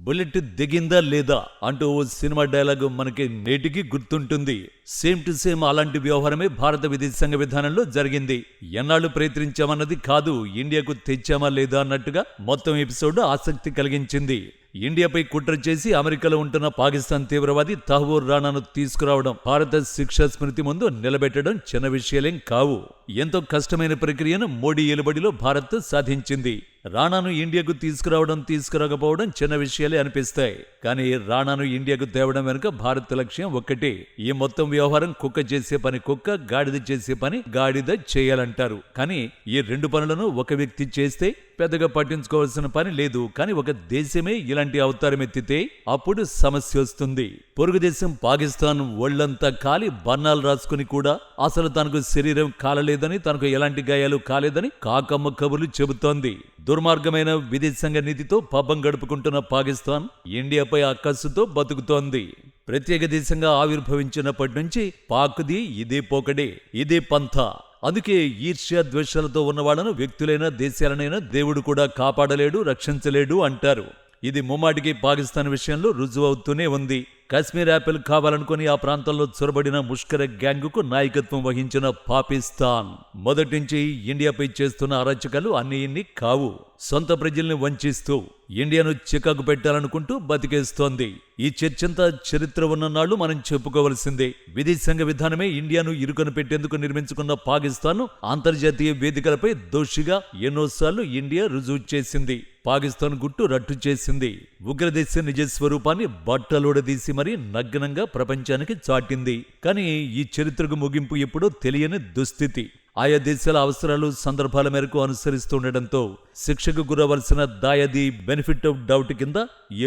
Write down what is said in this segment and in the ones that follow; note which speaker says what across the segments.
Speaker 1: Bullet దిగిందా లేదా అంటూ ఓ cinema dialogue మనకి నేటికి గుర్తుంటుంది. సేమ్ టు సేమ్ అలాంటి వ్యవహారమే భారత విదేశాంగ విధానంలో జరిగింది. ఎన్నాళ్లు ప్రయత్నించామన్నది కాదు, ఇండియాకు తెచ్చామా లేదా అన్నట్టుగా మొత్తం ఎపిసోడ్ ఆసక్తి కలిగించింది. ఇండియాపై కుట్ర చేసి అమెరికాలో ఉంటున్న పాకిస్తాన్ తీవ్రవాది తహవూర్ రాణాను తీసుకురావడం, భారత శిక్షా స్మృతి ముందు నిలబెట్టడం చిన్న విషయాలేం కావు. ఎంతో కష్టమైన ప్రక్రియను మోడీ ఏలుబడిలో భారత్ సాధించింది. రాణాను ఇండియాకు తీసుకురాకపోవడం చిన్న విషయాలే అనిపిస్తాయి. కానీ రాణాను ఇండియాకు తేవడం వెనుక భారత్ లక్ష్యం ఒక్కటే. ఈ మొత్తం వ్యవహారం కుక్క చేసే పని కుక్క, గాడిద చేసే పని గాడిద చేయాలంటారు. కానీ ఈ రెండు పనులను ఒక వ్యక్తి చేస్తే పెద్దగా పట్టించుకోవాల్సిన పని లేదు. కానీ ఒక దేశమే ఇలాంటి అవతారం ఎత్తితే అప్పుడు సమస్య వస్తుంది. పొరుగు దేశం పాకిస్తాన్ ఒళ్లంతా కాలి బన్నాలు రాసుకుని కూడా అసలు తనకు శరీరం కాలలేదని, తనకు ఎలాంటి గాయాలు కాలేదని కాకమ్మ కబుర్లు చెబుతోంది. దుర్మార్గమైన విదేశాంగ నీతితో పబ్బం గడుపుకుంటున్న పాకిస్తాన్ ఇండియాపై అక్కస్సుతో బతుకుతోంది. ప్రత్యేక దేశంగా ఆవిర్భవించినప్పటి నుంచి పాక్ది ఇదే పోకడే, ఇదే పంథా. అందుకే ఈర్ష్య ద్వేషాలతో ఉన్నవాళ్లను, వ్యక్తులైనా దేశాలనైనా దేవుడు కూడా కాపాడలేడు, రక్షించలేడు అంటారు. ఇది ముమ్మాటికి పాకిస్తాన్ విషయంలో రుజువవుతూనే ఉంది. కాశ్మీర్ యాపిల్ కావాలనుకుని ఆ ప్రాంతంలో చొరబడిన ముష్కర గ్యాంగుకు నాయకత్వం వహించిన పాకిస్తాన్ మొదటి నుంచి ఇండియాపై చేస్తున్న అరాచకాలు అన్ని ఇన్ని కావు. సొంత ప్రజల్ని వంచిస్తూ ఇండియాను చికాకు పెట్టాలనుకుంటూ బతికేస్తోంది. ఈ చర్చంతా చరిత్ర ఉన్న నాళ్లు మనం చెప్పుకోవలసిందే. విదేశాంగ విధానమే ఇండియాను ఇరుకను పెట్టేందుకు నిర్మించుకున్న పాకిస్తాన్ అంతర్జాతీయ వేదికలపై దోషిగా ఎన్నోసార్లు ఇండియా రుజువు చేసింది. పాకిస్తాన్ గుట్టు రట్టు చేసింది. ఉగ్రదేశ నిజస్వరూపాన్ని బట్టలోడదీసి మరీ నగ్నంగా ప్రపంచానికి చాటింది. కానీ ఈ చరిత్రకు ముగింపు ఎప్పుడో తెలియని దుస్థితి. ఆయా దేశాల అవసరాలు, సందర్భాల మేరకు అనుసరిస్తుండటంతో శిక్షకు గురవలసిన దాయాది బెనిఫిట్ ఆఫ్ డౌట్ కింద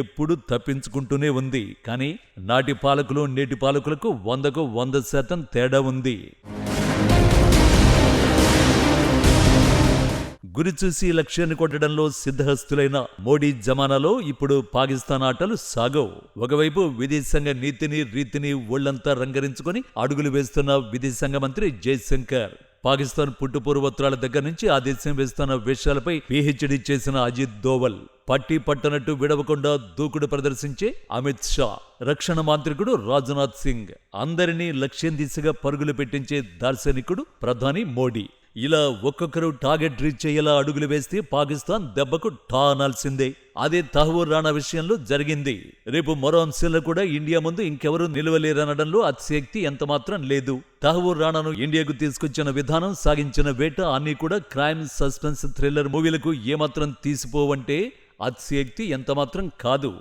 Speaker 1: ఎప్పుడూ తప్పించుకుంటూనే ఉంది. కానీ నాటి పాలకులు నేటి పాలకులకు 100కు 100% తేడా ఉంది. గురి చూసి లక్ష్యాన్ని కొట్టడంలో సిద్ధహస్తులైన మోడీ జమానాలో ఇప్పుడు పాకిస్తాన్ ఆటలు సాగవు. ఒకవైపు విదేశాంగ నీతిని, రీతిని ఒళ్లంతా రంగరించుకొని అడుగులు వేస్తున్న విదేశాంగ మంత్రి జైశంకర్, పాకిస్తాన్ పుట్టుపూర్వోత్తరాల దగ్గర నుంచి ఆ దేశం వేస్తున్న విషయాలపై పీహెచ్డీ చేసిన అజిత్ దోవల్, పట్టి పట్టనట్టు విడవకుండా దూకుడు ప్రదర్శించే అమిత్ షా, రక్షణ మంత్రికుడు రాజ్నాథ్ సింగ్, అందరినీ లక్ష్యం దిశగా పరుగులు పెట్టించే దార్శనికుడు ప్రధాని మోడీ. ఇలా ఒక్కొక్కరు టార్గెట్ రీచ్ అయ్యేలా అడుగులు వేస్తే పాకిస్తాన్ దెబ్బకు ఠా అనాల్సిందే. అదే తహవూర్ రాణా విషయంలో జరిగింది. రేపు మరో అంశంలో కూడా ఇండియా ముందు ఇంకెవరూ నిలవలేరనడంలో అతిశయక్తి ఎంతమాత్రం లేదు. తహవూర్ రాణాను ఇండియాకు తీసుకొచ్చిన విధానం, సాగించిన వేట అన్నీ కూడా క్రైమ్, సస్పెన్స్, థ్రిల్లర్ మూవీలకు ఏమాత్రం తీసిపోవంటే అతిశయక్తి ఎంతమాత్రం కాదు.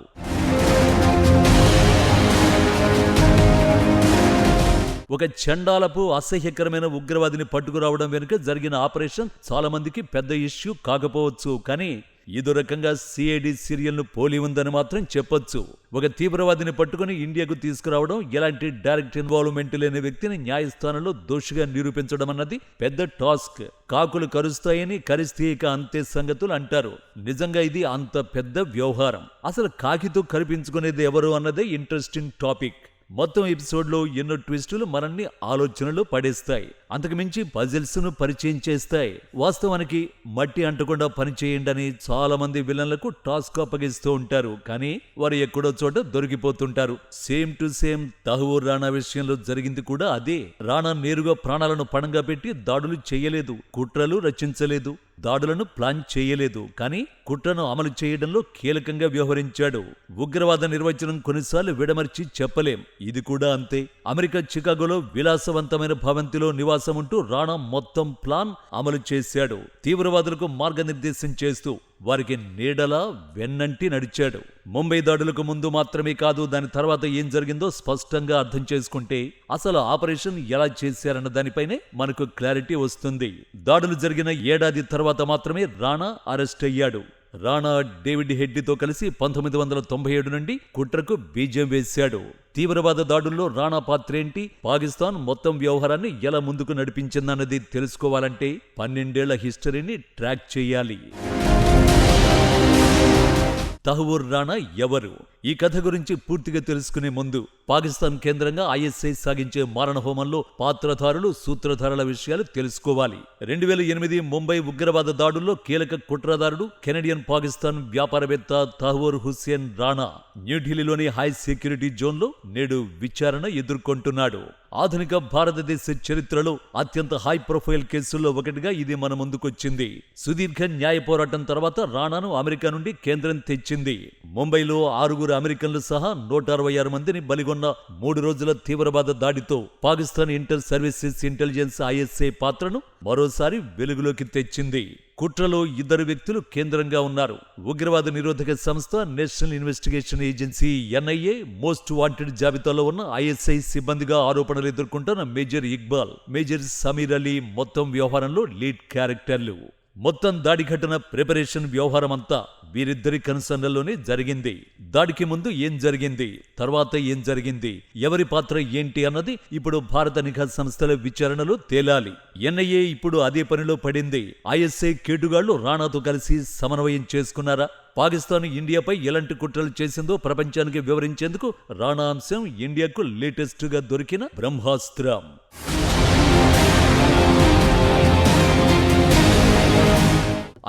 Speaker 1: ఒక చండాలపు అసహ్యకరమైన ఉగ్రవాదిని పట్టుకురావడం వెనుక జరిగిన ఆపరేషన్ చాలా మందికి పెద్ద ఇష్యూ కాకపోవచ్చు. కానీ ఇదో రకంగా సిఐడి సీరియల్ను పోలి ఉందని మాత్రం చెప్పొచ్చు. ఒక తీవ్రవాదిని పట్టుకుని ఇండియాకు తీసుకురావడం, ఎలాంటి డైరెక్ట్ ఇన్వాల్వ్మెంట్ లేని వ్యక్తిని న్యాయస్థానంలో దోషిగా నిరూపించడం అన్నది పెద్ద టాస్క్. కాకులు కరుస్తాయని, కరిస్తే ఇక అంతే సంగతులు అంటారు. నిజంగా ఇది అంత పెద్ద వ్యవహారం. అసలు కాకితో కరిపించుకునేది ఎవరు అన్నదే ఇంట్రెస్టింగ్ టాపిక్. మొత్తం ఎపిసోడ్లో ఎన్నో ట్విస్టులు మనల్ని ఆలోచనలో పడేస్తాయి. అంతకుమించి పజిల్స్ ను పరిచయం చేస్తాయి. వాస్తవానికి మట్టి అంటకుండా పనిచేయండి అని చాలా మంది విలన్లకు టాస్క్ అప్పగిస్తూ ఉంటారు. కానీ వారు ఎక్కడో చోట దొరికిపోతుంటారు. Same to same Tahawwur Rana విషయంలో జరిగింది కూడా అదే. రాణా నేరుగా ప్రాణాలను పణంగా పెట్టి దాడులు చేయలేదు, కుట్రలు రచించలేదు, దాడులను ప్లాన్ చేయలేదు. కానీ కుట్రను అమలు చేయడంలో కీలకంగా వ్యవహరించాడు. ఉగ్రవాద నిర్వచనం కొన్నిసార్లు విడమర్చి చెప్పలేం. ఇది కూడా అంతే. అమెరికా చికాగోలో విలాసవంతమైన భవంతిలో నివాసం ఉంటూ రాణా మొత్తం ప్లాన్ అమలు చేశాడు. తీవ్రవాదులకు మార్గనిర్దేశం చేస్తూ వారికి నీడలా వెన్నంటి నడిచాడు. ముంబై దాడులకు ముందు మాత్రమే కాదు, దాని తర్వాత ఏం జరిగిందో స్పష్టంగా అర్థం చేసుకుంటే అసలు ఆపరేషన్ ఎలా చేశారన్న దానిపైనే మనకు క్లారిటీ వస్తుంది. దాడులు జరిగిన ఏడాది తర్వాత మాత్రమే రాణా అరెస్ట్ అయ్యాడు. రాణా డేవిడ్ హెడ్లీతో కలిసి 1997 నుండి కుట్రకు బీజం వేశాడు. తీవ్రవాద దాడుల్లో రాణా పాత్రేంటి, పాకిస్తాన్ మొత్తం వ్యవహారాన్ని ఎలా ముందుకు నడిపించిందన్నది తెలుసుకోవాలంటే 12 ఏళ్ల హిస్టరీని ట్రాక్ చేయాలి. తహవూర్ రాణా ఎవరు? ఈ కథ గురించి పూర్తిగా తెలుసుకునే ముందు పాకిస్తాన్ కేంద్రంగా ఐఎస్ఐ సాగించే మారణహోమంలో పాత్రధారులు, సూత్రధారుల విషయాలు తెలుసుకోవాలి. 2008 ముంబై ఉగ్రవాద దాడుల్లో కీలక కుట్రదారుడు కెనడియన్ పాకిస్తాన్ వ్యాపారవేత్త తహ్వూర్ హుస్సేన్ రాణా న్యూఢిల్లీలోని హై సెక్యూరిటీ జోన్లో నేడు విచారణ ఎదుర్కొంటున్నాడు. ఆధునిక భారతదేశ చరిత్రలో అత్యంత హై ప్రొఫైల్ కేసుల్లో ఒకటిగా ఇది మన ముందుకొచ్చింది. సుదీర్ఘ న్యాయ పోరాటం తర్వాత రాణాను అమెరికా నుండి కేంద్రం తెచ్చింది. ముంబైలో 6 అమెరికన్లు సహా 166 మందిని బలిగొన్న 3 రోజుల తీవ్రవాద దాడితో Pakistan inter services intelligence ISI పాత్రను మరోసారి వెలుగులోకి తెచ్చింది. కుట్రలో 2 వ్యక్తులు కేంద్రంగా ఉన్నారు. ఉగ్రవాద నిరోధక సంస్థ national investigation agency NIA most wanted జాబితాలో ఉన్న ఐఎస్ఐ సిబ్బందిగా ఆరోపణలు ఎదుర్కొంటున్న మేజర్ ఇక్బాల్, మేజర్ సమీర్ అలీ మొత్తం వ్యవహారంలో లీడ్ క్యారెక్టర్లు. మొత్తం దాడి ఘటన ప్రిపరేషన్ వ్యవహారమంతా వీరిద్దరి కన్సర్న్లలోనే జరిగింది. దాడికి ముందు ఏం జరిగింది, తర్వాత ఏం జరిగింది, ఎవరి పాత్ర ఏంటి అన్నది ఇప్పుడు భారత నిఘా సంస్థల విచారణలో తేలాలి. ఎన్ఐఏ ఇప్పుడు అదే పనిలో పడింది. ఐఎస్ఐ కేటుగాళ్లు రాణాతో కలిసి సమన్వయం చేసుకున్నారా? పాకిస్తాన్ ఇండియాపై ఎలాంటి కుట్రలు చేసిందో ప్రపంచానికి వివరించేందుకు రాణా అంశం ఇండియాకు లేటెస్ట్ గా దొరికిన బ్రహ్మాస్త్రం.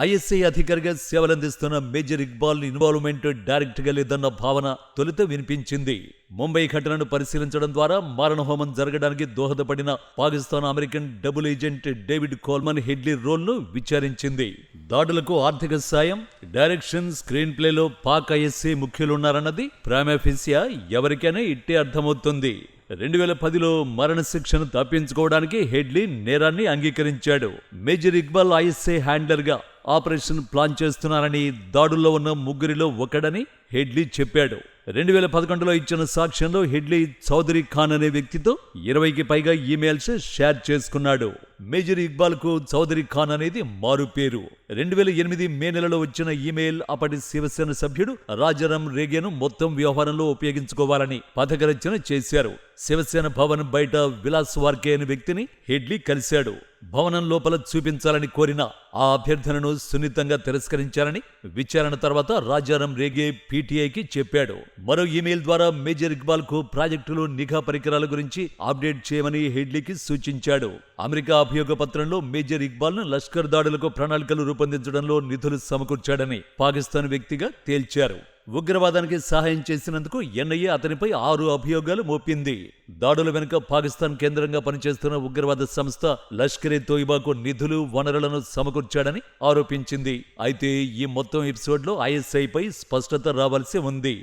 Speaker 1: ఐఎస్ఐ అధికారిగా సేవలందిస్తున్న మేజర్ ఇక్బాల్ ఇన్వాల్వ్మెంట్ డైరెక్ట్ గా లేదన్న భావన తొలుత వినిపించింది. ముంబై ఘటనను పరిశీలించడం ద్వారా మారణహోమం జరగడానికి దోహదపడిన Pakistan American double agent David Coleman Headley రోల్ను విచారించింది. దాడులకు ఆర్థిక సాయం, డైరెక్షన్, స్క్రీన్ ప్లేలో పాక్ ఐఎస్ఐ ముఖ్యులున్నారన్నది ప్రైమాఫేసియా ఎవరికైనా ఇట్టే అర్థమవుతుంది. 2010లో మరణశిక్షను తప్పించుకోవడానికి హెడ్లీ నేరాన్ని అంగీకరించాడు. మేజర్ ఇక్బాల్ ఐఎస్ఐ హ్యాండ్లర్గా ఆపరేషన్ ప్లాన్ చేస్తున్నారని, దాడుల్లో ఉన్న 3 ఒకడని హెడ్లీ చెప్పాడు. 2011లో ఇచ్చిన సాక్ష్యంలో హెడ్లీ చౌదరి ఖాన్ అనే వ్యక్తితో 20కి పైగా ఈమెయిల్స్ షేర్ చేసుకున్నాడు. మేజర్ ఇక్బాల్ కు చౌదరి ఖాన్ అనేది మారు పేరు. 2008 మే నెలలో వచ్చిన ఈమెయిల్ అప్పటి శివసేన సభ్యుడు రాజారాం రేగేను మొత్తం వ్యవహారంలో ఉపయోగించుకోవాలని పథకరచన చేశారు. శివసేన భవన్ బయట విలాస్ వార్కే అనే వ్యక్తిని హెడ్లీ కలిశాడు. భవనం లోపల చూపించాలని కోరిన ఆ అభ్యర్థనను సున్నితంగా తిరస్కరించారని విచారణ తర్వాత రాజారాం రేగే పీటీఐకి చెప్పాడు. మరో ఈమెయిల్ ద్వారా మేజర్ ఇక్బాల్ కు ప్రాజెక్టులు, నిఘా పరికరాల గురించి అప్డేట్ చేయమని హెడ్లీకి సూచించాడు. అమెరికా అభియోగ పత్రంలో మేజర్ ఇక్బాల్ ను లష్కర్ దాడులకు ప్రణాళికలు రూపొందించడంలో నిధులు సమకూర్చాడని పాకిస్తాన్ వ్యక్తిగా తేల్చారు. ఉగ్రవాదానికి సహాయం చేసినందుకు ఎన్ఐఏ అతనిపై 6 అభియోగాలు మోపింది. దాడుల వెనుక పాకిస్తాన్ కేంద్రంగా పనిచేస్తున్న ఉగ్రవాద సంస్థ లష్కరే తోయిబాకు నిధులు, వనరులను సమకూర్చాడని ఆరోపించింది. అయితే ఈ మొత్తం ఎపిసోడ్లో ఐఎస్ఐపై స్పష్టత రావాల్సి ఉంది.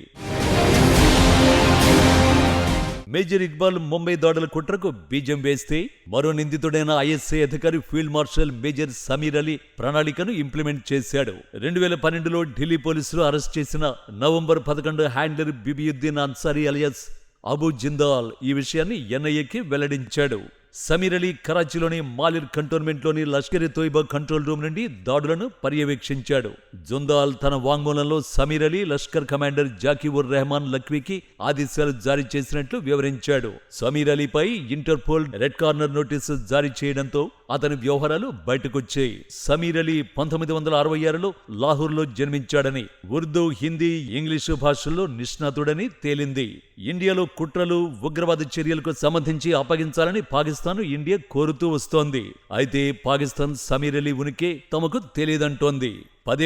Speaker 1: మేజర్ ఇక్బాల్ ముంబై దాడుల కుట్రకు బీజం వేస్తే మరో నిందితుడైన ఐఎస్ఐ అధికారి field marshal major Sameer Ali ప్రణాళికను ఇంప్లిమెంట్ చేశాడు. 2012లో ఢిల్లీ పోలీసులు అరెస్ట్ చేసిన November 11 handler Bibiuddin Ansari alias Abu Jindal ఈ విషయాన్ని ఎన్ఐఏకి వెల్లడించాడు. సమీర్ అలీ కరాచీలోని మాలిర్ కంటోన్మెంట్లోని లష్కర్ ఎ తోయిబా కంట్రోల్ రూమ్ నుండి దాడులను పర్యవేక్షించాడు. జుందాల్ తన వాంగ్మూలంలో సమీర్ అలీ లష్కర్ కమాండర్ జాకీ ఉర్ రెహమాన్ లఖ్వీకి ఆదేశాలు జారీ చేసినట్లు వివరించాడు. సమీర్ అలీపై ఇంటర్పోల్ రెడ్ కార్నర్ నోటీసు జారీ చేయడంతో అతని వ్యవహారాలు బయటకొచ్చాయి. సమీర్ అలీ 1966లో లాహోర్లో జన్మించాడని, ఉర్దూ, హిందీ, ఇంగ్లీషు భాషల్లో నిష్ణాతుడని తేలింది. ఇండియాలో కుట్రలు, ఉగ్రవాద చర్యలకు సంబంధించి అప్పగించాలని పాకిస్తాన్, ఇండియా కోరుతూ వస్తోంది. అయితే పాకిస్తాన్ సమీర్ అలీ ఉనికి తమకు తెలియదంటోంది.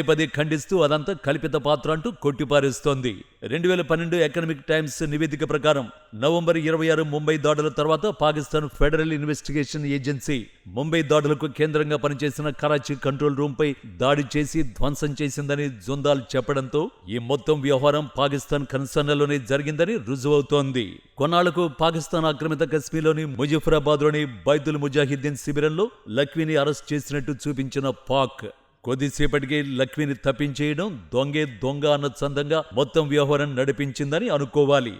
Speaker 1: పదే ఖండిస్తూ అదంతా కల్పిత పాత్ర అంటూ కొట్టిపారేస్తోంది. 2012 ఎకనామిక్ టైమ్స్ నివేదిక ప్రకారం నవంబర్ 26 ముంబై దాడుల తర్వాత Pakistan federal investigation agency Mumbai దాడులకు కేంద్రంగా పనిచేసిన కరాచీ కంట్రోల్ రూమ్ పై దాడి చేసి ధ్వంసం చేసిందని జుందాల్ చెప్పడంతో ఈ మొత్తం వ్యవహారం పాకిస్తాన్ కన్సర్న్లోనే జరిగిందని రుజువవుతోంది. కొన్నాళ్లకు పాకిస్తాన్ ఆక్రమిత కశ్మీర్లోని ముజఫరాబాద్లోని బైతుల్ ముజాహిద్దీన్ శిబిరంలో లఖ్వీని అరెస్ట్ చేసినట్టు చూపించిన పాక్ కొద్దిసేపటికే లఖ్వీని తప్పించేయడం, దొంగే దొంగ అన్న చందంగా మొత్తం వ్యవహారం నడిపించిందని అనుకోవాలి.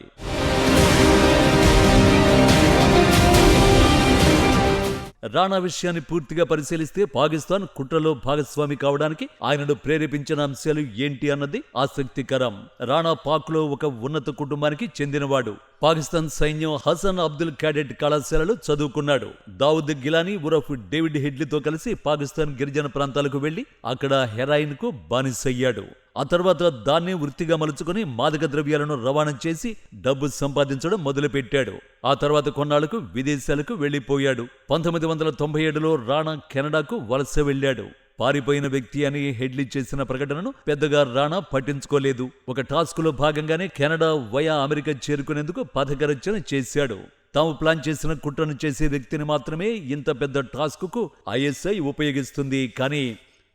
Speaker 1: రాణా విషయాన్ని పూర్తిగా పరిశీలిస్తే పాకిస్తాన్ కుట్రలో భాగస్వామి కావడానికి ఆయనను ప్రేరేపించిన అంశాలు ఏంటి అన్నది ఆసక్తికరం. రాణా పాక్లో ఒక ఉన్నత కుటుంబానికి చెందినవాడు. పాకిస్తాన్ సైన్యం హసన్ అబ్దుల్ క్యాడెట్ కళాశాలలో చదువుకున్నాడు. దావుద్ గిలానీ ఉరఫ్ డేవిడ్ హెడ్లీతో కలిసి పాకిస్తాన్ గిరిజన ప్రాంతాలకు వెళ్లి అక్కడ హెరాయిన్ కు బానిసయ్యాడు. ఆ తర్వాత దాన్ని వృత్తిగా మలుచుకుని మాదక ద్రవ్యాలను రవాణా చేసి డబ్బు సంపాదించడం మొదలుపెట్టాడు. ఆ తర్వాత కొన్నాళ్లకు విదేశాలకు వెళ్లిపోయాడు. 1997లో రాణా కెనడాకు వలస వెళ్లాడు. పారిపోయిన వ్యక్తి అని హెడ్లీ చేసిన ప్రకటనను పెద్దగా రాణా పట్టించుకోలేదు. ఒక టాస్కులో భాగంగానే కెనడా వయా అమెరికా చేరుకునేందుకు పథకరచన చేశాడు. తాము ప్లాన్ చేసిన కుట్రను చేసే వ్యక్తిని మాత్రమే ఇంత పెద్ద టాస్కుకు ఐఎస్ఐ ఉపయోగిస్తుంది. కానీ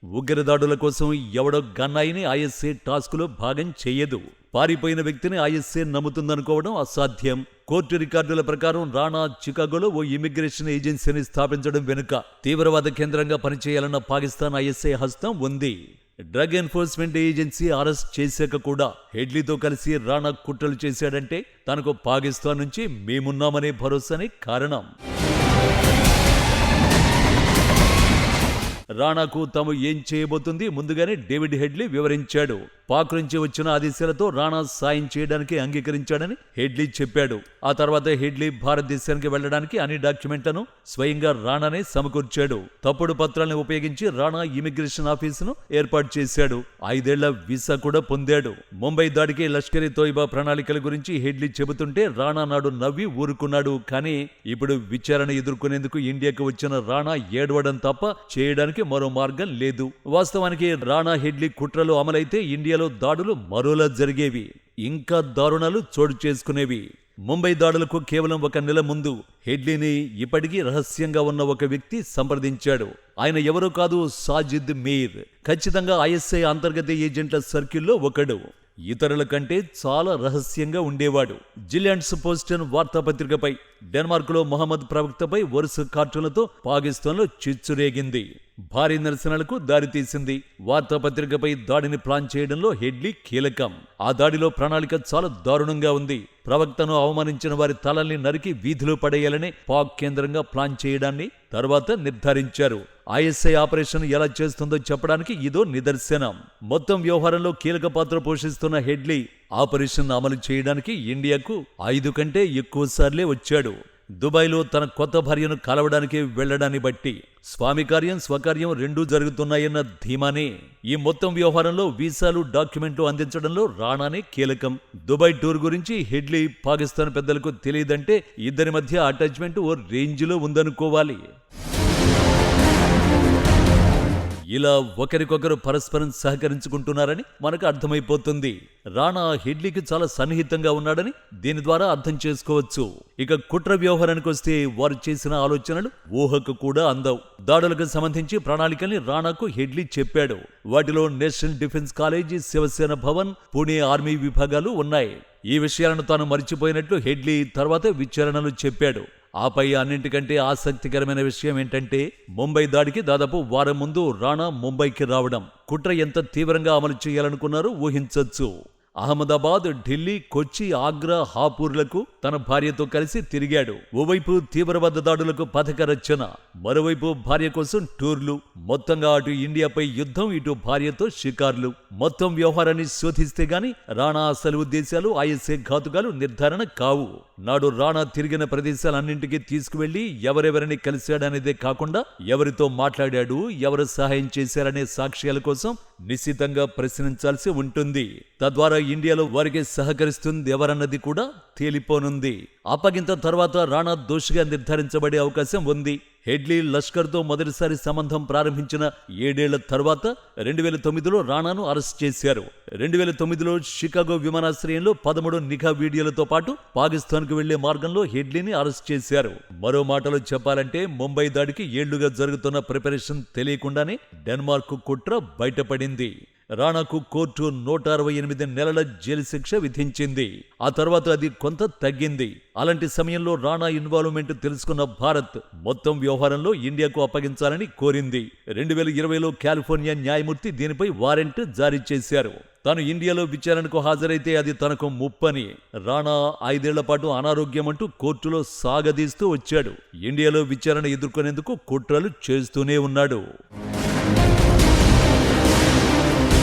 Speaker 1: ఉగ్రదాడుల కోసం ఎవడో గన్నాయిని ఐఎస్ఐ టాస్కులో భాగం చేయదు. పారిపోయిన వ్యక్తిని ఐఎస్ఐ నమ్ముతుందనుకోవడం అసాధ్యం. కోర్టు రికార్డుల ప్రకారం రాణా చికాగోలో ఓ ఇమిగ్రేషన్ ఏజెన్సీని స్థాపించడం వెనుక తీవ్రవాద కేంద్రంగా పనిచేయాలన్న పాకిస్తాన్ ఐఎస్ఐ హస్తం ఉంది. డ్రగ్ ఎన్ఫోర్స్మెంట్ ఏజెన్సీ అరెస్ట్ చేశాక కూడా హెడ్లీతో కలిసి రాణా కుట్రలు చేశాడంటే తనకు పాకిస్తాన్ నుంచి మేమున్నామనే భరోసానే కారణం. రాణాకు తాము ఏం చేయబోతుంది ముందుగానే డేవిడ్ హెడ్లీ వివరించాడు. పాక్ నుంచి వచ్చిన ఆదేశాలతో రాణా సాయం చేయడానికి అంగీకరించాడని హెడ్లీ చెప్పాడు. ఆ తర్వాత హెడ్లీ భారతదేశానికి వెళ్లడానికి అన్ని డాక్యుమెంట్లను స్వయంగా రాణానే సమకూర్చాడు. తప్పుడు పత్రాలను ఉపయోగించి రాణా ఇమిగ్రేషన్ ఆఫీసును ఏర్పాటు చేశాడు. 5 ఏళ్ల వీసా కూడా పొందాడు. ముంబై దాడికి లష్కర్-ఇ తోయిబా ప్రణాళికల గురించి హెడ్లీ చెబుతుంటే రాణా నాడు నవ్వి ఊరుకున్నాడు. కానీ ఇప్పుడు విచారణ ఎదుర్కొనేందుకు ఇండియాకు వచ్చిన రాణా ఏడవడం తప్ప చేయడానికి మరో మార్గం లేదు. వాస్తవానికి రాణా హెడ్లీ కుట్రలు అమలైతే ఇండియాలో దాడులు మరోలా జరిగేవి. ఇంకా దారుణాలు చోటు చేసుకునేవి. ముంబై దాడులకు కేవలం 1 నెల ముందు హెడ్లీని ఇప్పటికీ రహస్యంగా ఉన్న ఒక వ్యక్తి సంప్రదించాడు. ఆయన ఎవరో కాదు, సాజిద్ మీర్. ఖచ్చితంగా ఐఎస్ఐ అంతర్గత ఏజెంట్ల సర్కిల్లో ఒకడు. ఇతరుల కంటే చాలా రహస్యంగా ఉండేవాడు. జిలియాండ్స్ పోస్టన్ వార్తాపత్రికపై, డెన్మార్క్లో మహమ్మద్ ప్రవక్తపై వరుస కార్టూన్లతో పాకిస్తాన్లో చిచ్చురేగింది. భారీ నిరసనలకు దారితీసింది. వార్తాపత్రికపై దాడిని ప్లాన్ చేయడంలో హెడ్లీ కీలకం. ఆ దాడిలో ప్రణాళిక చాలా దారుణంగా ఉంది. ప్రవక్తను అవమానించిన వారి తలల్ని నరికి వీధిలో పడేయాలనే పాక్ కేంద్రంగా ప్లాన్ చేయడాన్ని తర్వాత నిర్ధారించారు. ఐఎస్ఐ ఆపరేషన్ ఎలా చేస్తుందో చెప్పడానికి ఇదో నిదర్శనం. మొత్తం వ్యవహారంలో కీలక పాత్ర పోషిస్తున్న హెడ్లీ ఆపరేషన్ అమలు చేయడానికి ఇండియాకు 5 కంటే ఎక్కువ సార్లే వచ్చాడు. దుబాయ్లో తన కొత్త భార్యను కలవడానికి వెళ్లడాన్ని బట్టి స్వామి కార్యం స్వకార్యం రెండూ జరుగుతున్నాయన్న ధీమానే. ఈ మొత్తం వ్యవహారంలో వీసాలు డాక్యుమెంట్లు అందించడంలో రాణానే కీలకం. దుబాయ్ టూర్ గురించి హెడ్లీ పాకిస్తాన్ పెద్దలకు తెలియదంటే ఇద్దరి మధ్య అటాచ్మెంట్ ఓ రేంజ్లో ఉందనుకోవాలి. ఇలా ఒకరికొకరు పరస్పరం సహకరించుకుంటున్నారని మనకు అర్థమైపోతుంది. రాణా హెడ్లీకి చాలా సన్నిహితంగా ఉన్నాడని దీని ద్వారా అర్థం చేసుకోవచ్చు. ఇక కుట్ర వ్యవహారానికి వస్తే వారు చేసిన ఆలోచనలు ఊహకు కూడా అందవు. దాడులకు సంబంధించి ప్రణాళికల్ని రాణాకు హెడ్లీ చెప్పాడు. వాటిలో national defence college, Shiv Sena Bhavan, Pune army విభాగాలు ఉన్నాయి. ఈ విషయాలను తాను మరిచిపోయినట్లు హెడ్లీ తర్వాత విచారణలు చెప్పాడు. ఆపై అన్నింటికంటే ఆసక్తికరమైన విషయం ఏంటంటే ముంబై దాడికి దాదాపు వారం ముందు రాణా ముంబైకి రావడం. కుట్ర ఎంత తీవ్రంగా అమలు చేయాలనుకున్నారో ఊహించొచ్చు. అహ్మదాబాద్, ఢిల్లీ, కొచ్చి, ఆగ్రా, హాపూర్లకు తన భార్యతో కలిసి తిరిగాడు. ఓవైపు తీవ్రవాద దాడులకు పథక రచన, మరోవైపు భార్య కోసం టూర్లు. మొత్తంగా అటు ఇండియాపై యుద్ధం, ఇటు భార్యతో షికార్లు. మొత్తం వ్యవహారాన్ని శోధిస్తే గాని రాణా అసలు ఉద్దేశాలు, ఐఎస్ఐ ఘాతుకాలు నిర్ధారణ కావు. నాడు రాణా తిరిగిన ప్రదేశాలన్నింటికీ తీసుకువెళ్లి ఎవరెవరిని కలిశాడనేదే కాకుండా ఎవరితో మాట్లాడాడు, ఎవరు సహాయం చేశారనే సాక్ష్యాల కోసం నిశితంగా ప్రశ్నించాల్సి ఉంటుంది. తద్వారా ఇండియాలో వారికి సహకరిస్తుంది ఎవరన్నది కూడా తేలిపోనుంది. అప్పగింత తర్వాత రాణా దోషిగా నిర్ధారించబడే అవకాశం ఉంది. హెడ్లీ లష్కర్తో మొదటిసారి సంబంధం ప్రారంభించిన 7 ఏళ్ల తర్వాత 2009లో రాణాను అరెస్ట్ చేశారు. 2009లో షికాగో విమానాశ్రయంలో 13 నిఘా వీడియోలతో పాటు పాకిస్తాన్కు వెళ్లే మార్గంలో హెడ్లీని అరెస్ట్ చేశారు. మరో మాటలో చెప్పాలంటే ముంబై దాడికి ఏళ్లుగా జరుగుతున్న ప్రిపరేషన్ తెలియకుండానే డెన్మార్క్ కుట్ర బయటపడింది. రాణాకు కోర్టు 168 నెలల జైలు శిక్ష విధించింది. ఆ తర్వాత అది కొంత తగ్గింది. అలాంటి సమయంలో రాణా ఇన్వాల్వ్మెంట్ తెలుసుకున్న భారత్ మొత్తం వ్యవహారంలో ఇండియాకు అప్పగించాలని కోరింది. 2020లో కాలిఫోర్నియా న్యాయమూర్తి దీనిపై వారెంట్ జారీ చేశారు. తాను ఇండియాలో విచారణకు హాజరైతే అది తనకు ముప్పని. రాణా 5 ఏళ్ల పాటు అనారోగ్యమంటూ కోర్టులో సాగదీస్తూ వచ్చాడు. ఇండియాలో విచారణ ఎదుర్కొనేందుకు కుట్రలు చేస్తూనే ఉన్నాడు.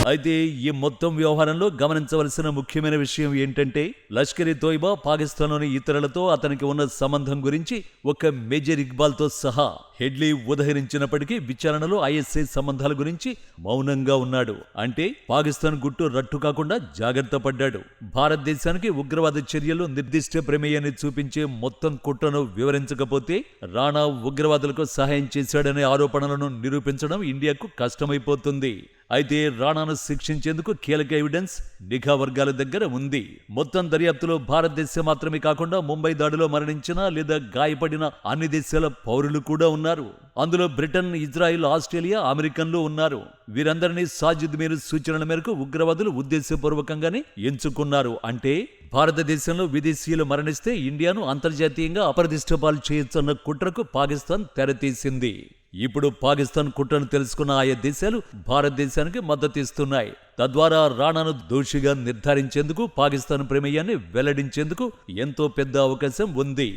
Speaker 1: అయితే ఈ మొత్తం వ్యవహారంలో గమనించవలసిన ముఖ్యమైన విషయం ఏంటంటే లష్కర్ ఇ తోయిబా పాకిస్తాన్లోని ఇతరులతో అతనికి ఉన్న సంబంధం గురించి ఒక మేజర్ ఇక్బాల్తో సహా హెడ్లీ ఉదహరించినప్పటికీ విచారణలో ఐఎస్ఐ సంబంధాల గురించి మౌనంగా ఉన్నాడు. అంటే పాకిస్తాన్ గుట్టు రట్టు కాకుండా జాగ్రత్త పడ్డాడు. భారతదేశానికి ఉగ్రవాద చర్యలు నిర్దిష్ట ప్రమేయాన్ని చూపించే మొత్తం కుట్రను వివరించకపోతే రాణా ఉగ్రవాదులకు సహాయం చేశాడనే ఆరోపణలను నిరూపించడం ఇండియాకు కష్టమైపోతుంది. అయితే రాణాను శిక్షించేందుకు కీలక ఎవిడెన్స్ నిఘా వర్గాల దగ్గర ఉంది. మొత్తం దర్యాప్తులో భారతదేశం మాత్రమే కాకుండా ముంబై దాడిలో మరణించిన లేదా గాయపడిన అన్ని దేశాల పౌరులు కూడా ఉన్నారు. అందులో బ్రిటన్, ఇజ్రాయిల్, ఆస్ట్రేలియా, అమెరికన్లు ఉన్నారు. వీరందరినీ సాజిద్ మీర్ సూచనల మేరకు ఉగ్రవాదులు ఉద్దేశపూర్వకంగానే ఎంచుకున్నారు. అంటే భారతదేశంలో విదేశీయులు మరణిస్తే ఇండియాను అంతర్జాతీయంగా అప్రదిష్టపాలు చేయొచ్చన్న కుట్రకు పాకిస్తాన్ తెరతీసింది. ఇప్పుడు పాకిస్తాన్ కుట్రను తెలుసుకున్న ఆయా దేశాలు భారతదేశానికి మద్దతిస్తున్నాయి. తద్వారా రాణాను దోషిగా నిర్ధారించేందుకు, పాకిస్తాన్ ప్రమేయాన్ని వెల్లడించేందుకు ఎంతో పెద్ద అవకాశం ఉంది.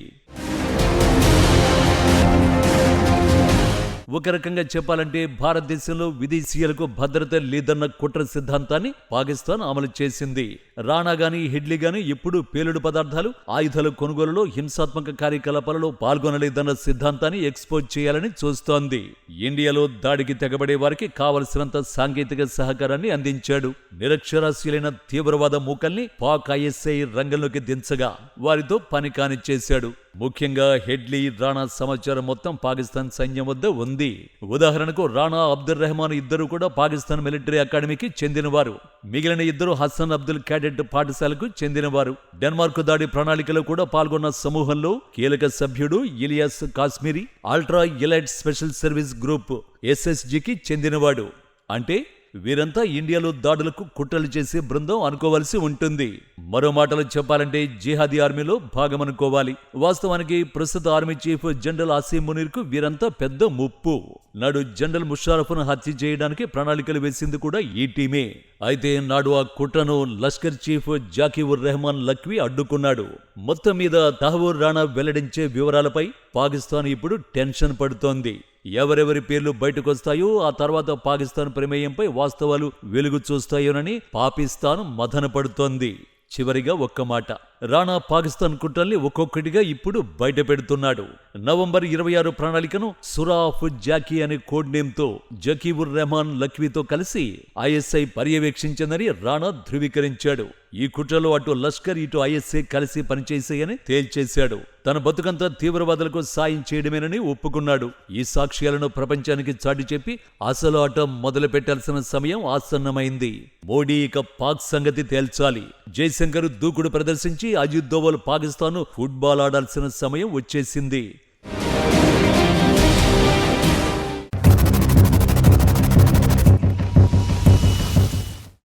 Speaker 1: ఒక రకంగా చెప్పాలంటే భారతదేశంలో విదేశీయులకు భద్రత లేదన్న కుట్ర సిద్ధాంతాన్ని పాకిస్తాన్ అమలు చేసింది. రాణా గాని, హెడ్లీ గాని ఎప్పుడూ పేలుడు పదార్థాలు, ఆయుధాల కొనుగోలులో, హింసాత్మక కార్యకలాపాలలో పాల్గొనలేదన్న సిద్ధాంతాన్ని ఎక్స్పోజ్ చేయాలని చూస్తోంది. ఇండియాలో దాడికి తెగబడే వారికి కావలసినంత సాంకేతిక సహకారాన్ని అందించాడు. నిరక్షరాస్యులైన తీవ్రవాద మూకల్ని పాక్ ఐఎస్ఐ రంగంలోకి దించగా వారితో పని కానిచ్చేశాడు. ముఖ్యంగా హెడ్లీ, రాణా సమాచారం మొత్తం పాకిస్తాన్ సైన్యం వద్ద ఉంది. ఉదాహరణకు రాణా, అబ్దుల్ రెహమాన్ ఇద్దరు కూడా పాకిస్తాన్ మిలిటరీ అకాడమీకి చెందినవారు. మిగిలిన ఇద్దరు హసన్ అబ్దుల్ క్యాడెట్ పాఠశాలకు చెందినవారు. డెన్మార్క్ దాడి ప్రణాళికలో కూడా పాల్గొన్న సమూహంలో కీలక సభ్యుడు Ilyas Kashmiri ultra elite special service group SSGకి చెందినవాడు. అంటే వీరంతా ఇండియాలో దాడులకు కుట్రలు చేసే బృందం అనుకోవాల్సి ఉంటుంది. మరో మాటలు చెప్పాలంటే జిహాదీ ఆర్మీలో భాగమనుకోవాలి. వాస్తవానికి ప్రస్తుత ఆర్మీ చీఫ్ జనరల్ ఆసిమ్ మునీర్కు వీరంతా పెద్ద ముప్పు. నాడు జనరల్ ముషారఫ్ను హత్య చేయడానికి ప్రణాళికలు వేసింది కూడా ఈ టీమే. అయితే నాడు ఆ కుట్రను లష్కర్ చీఫ్ జాకీర్ రెహమాన్ లఖ్వీ అడ్డుకున్నాడు. మొత్తం మీద తహవూర్ రాణా వెల్లడించే వివరాలపై పాకిస్తాన్ ఇప్పుడు టెన్షన్ పడుతోంది. ఎవరెవరి పేర్లు బయటకొస్తాయో ఆ తర్వాత పాకిస్తాన్ ప్రమేయంపై వాస్తవాలు వెలుగు చూస్తాయోనని పాకిస్తాన్ మదన పడుతోంది. చివరిగా ఒక్క మాట, రాణా పాకిస్తాన్ కుట్రల్ని ఒక్కొక్కటిగా ఇప్పుడు బయట పెడుతున్నాడు. నవంబర్ 26 ప్రణాళికను సురా ఆఫ్ జాకీ అనే కోడ్ నేమ్తో జకీర్ రెహమాన్ లఖ్వీతో కలిసి ఐఎస్ఐ పర్యవేక్షించిందని రాణా ధృవీకరించాడు. ఈ కుట్రలో అటు లష్కర్, ఇటు ఐఎస్ఐ కలిసి పనిచేసాయని తేల్చేశాడు. తన బతుకంతా తీవ్రవాదులకు సాయం చేయడమేనని ఒప్పుకున్నాడు. ఈ సాక్ష్యాలను ప్రపంచానికి చాటి చెప్పి అసలు ఆట మొదలు పెట్టాల్సిన సమయం ఆసన్నమైంది. మోడీ ఇక పాక్ సంగతి తేల్చాలి. జైశంకర్ దూకుడు ప్రదర్శించి అజిత్ దోవల్ పాకిస్తాన్ ఫుట్బాల్ ఆడాల్సిన సమయం వచ్చేసింది.